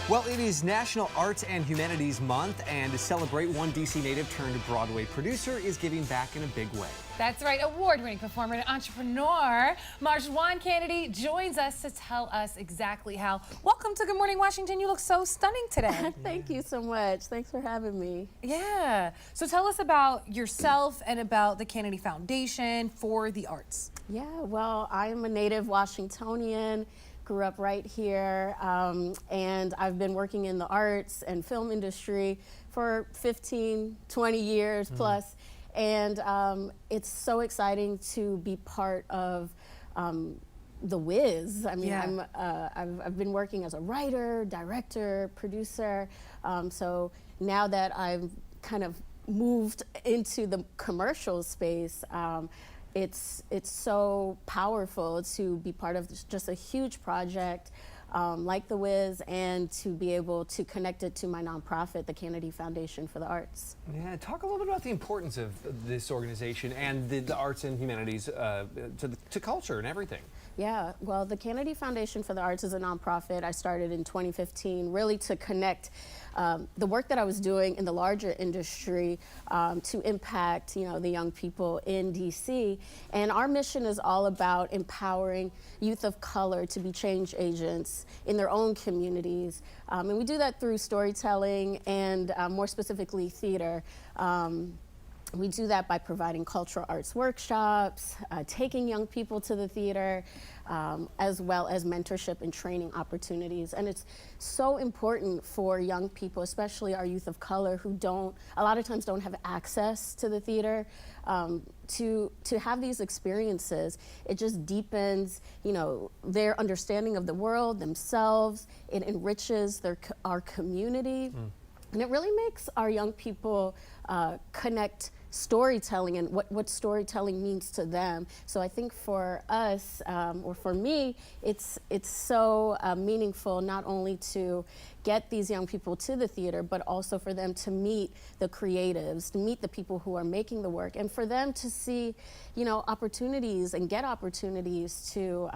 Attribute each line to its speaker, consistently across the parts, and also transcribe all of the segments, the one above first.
Speaker 1: Well, it is National Arts and Humanities Month, and to celebrate, one DC native turned Broadway producer is giving back in a big way.
Speaker 2: That's right, award-winning performer and entrepreneur Marjuan Canady joins us to tell us exactly how. Welcome to Good Morning Washington. You look so stunning today.
Speaker 3: Thank you so much. Thanks for having me.
Speaker 2: Yeah. So tell us about yourself and about the Canady Foundation for the Arts.
Speaker 3: Yeah, well, I am a native Washingtonian. Grew up right here, and I've been working in the arts and film industry for 15, 20 years plus, and it's so exciting to be part of the Wiz. I mean,
Speaker 2: Yeah.
Speaker 3: I've been working as a writer, director, producer, so now that I've kind of moved into the commercial space, it's so powerful to be part of just a huge project like The Wiz, and to be able to connect it to my nonprofit, the Canady Foundation for the Arts.
Speaker 1: Yeah, talk a little bit about the importance of this organization and the arts and humanities to culture and everything.
Speaker 3: Yeah, well, the Canady Foundation for the Arts is a nonprofit I started in 2015, really to connect the work that I was doing in the larger industry to impact, the young people in DC. And our mission is all about empowering youth of color to be change agents in their own communities. And we do that through storytelling and more specifically theater. We do that by providing cultural arts workshops, taking young people to the theater, as well as mentorship and training opportunities. And it's so important for young people, especially our youth of color, who a lot of times don't have access to the theater, to have these experiences. It just deepens, their understanding of the world, themselves. It enriches our community. And it really makes our young people connect storytelling and what storytelling means to them. So I think for us, or for me, it's so meaningful not only to get these young people to the theater, but also for them to meet the creatives, to meet the people who are making the work, and for them to see, opportunities and get opportunities to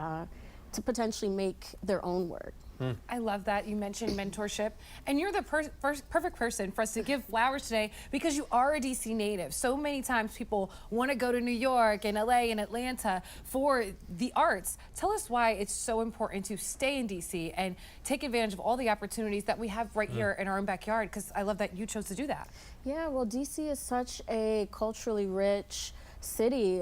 Speaker 3: potentially make their own work.
Speaker 2: I love that. You mentioned mentorship, and you're the perfect person for us to give flowers today because you are a DC native. So many times people want to go to New York and LA and Atlanta for the arts. Tell us why it's so important to stay in DC and take advantage of all the opportunities that we have right here in our own backyard, because I love that you chose to do that.
Speaker 3: Yeah, well, DC is such a culturally rich city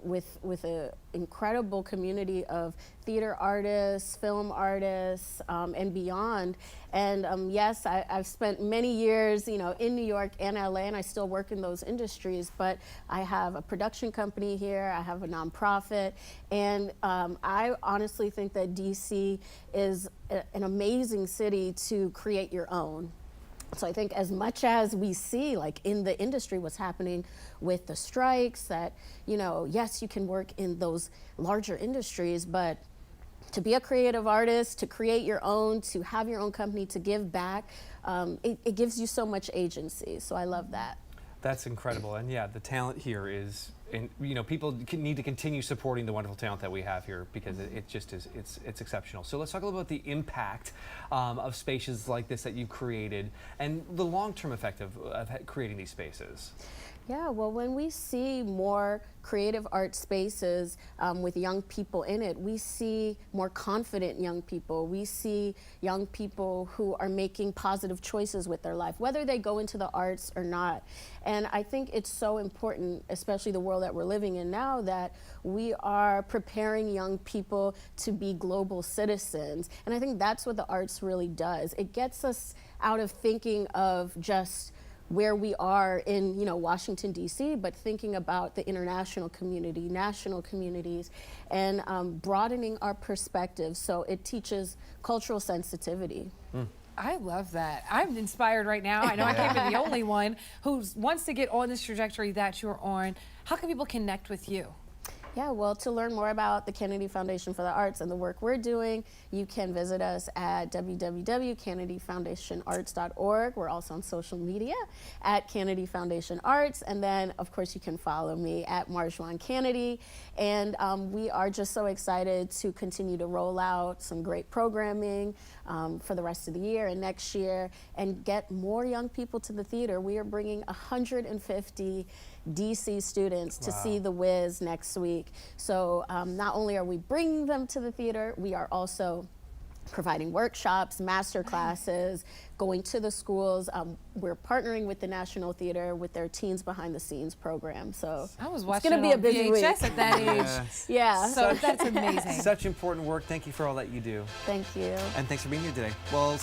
Speaker 3: with an incredible community of theater artists, film artists, and beyond. And yes, I've spent many years, in New York and LA, and I still work in those industries, but I have a production company here, I have a nonprofit, and I honestly think that DC is an amazing city to create your own. So I think as much as we see, like in the industry, what's happening with the strikes, that, yes, you can work in those larger industries, but to be a creative artist, to create your own, to have your own company, to give back, it gives you so much agency. So I love that.
Speaker 1: That's incredible. And yeah, the talent here is, and people need to continue supporting the wonderful talent that we have here, because it just is, it's exceptional. So let's talk a little about the impact of spaces like this that you've created and the long-term effect of creating these spaces.
Speaker 3: Yeah, well, when we see more creative art spaces with young people in it, we see more confident young people. We see young people who are making positive choices with their life, whether they go into the arts or not. And I think it's so important, especially the world that we're living in now, that we are preparing young people to be global citizens. And I think that's what the arts really does. It gets us out of thinking of just where we are in, Washington, D.C., but thinking about the international community, national communities, and broadening our perspective. So it teaches cultural sensitivity.
Speaker 2: I love that. I'm inspired right now. I know I can't be the only one who wants to get on this trajectory that you're on. How can people connect with you?
Speaker 3: Yeah, well, to learn more about the Canady Foundation for the Arts and the work we're doing, you can visit us at www.canadyfoundationarts.org. We're also on social media at Canady Foundation Arts. And then, of course, you can follow me at Marjuan Canady. And we are just so excited to continue to roll out some great programming for the rest of the year and next year and get more young people to the theater. We are bringing 150 DC students to see The Wiz next week. So not only are we bringing them to the theater, we are also providing workshops, master classes, going to the schools. We're partnering with the National Theater with their Teens Behind the Scenes program. So
Speaker 2: I was
Speaker 3: it's
Speaker 2: watching
Speaker 3: going to be a
Speaker 2: on
Speaker 3: busy week.
Speaker 2: VHS at that age.
Speaker 1: Yes.
Speaker 3: Yeah,
Speaker 2: So that's amazing.
Speaker 1: Such important work. Thank you for all that you do.
Speaker 3: thank you.
Speaker 1: And thanks for being here today. Well,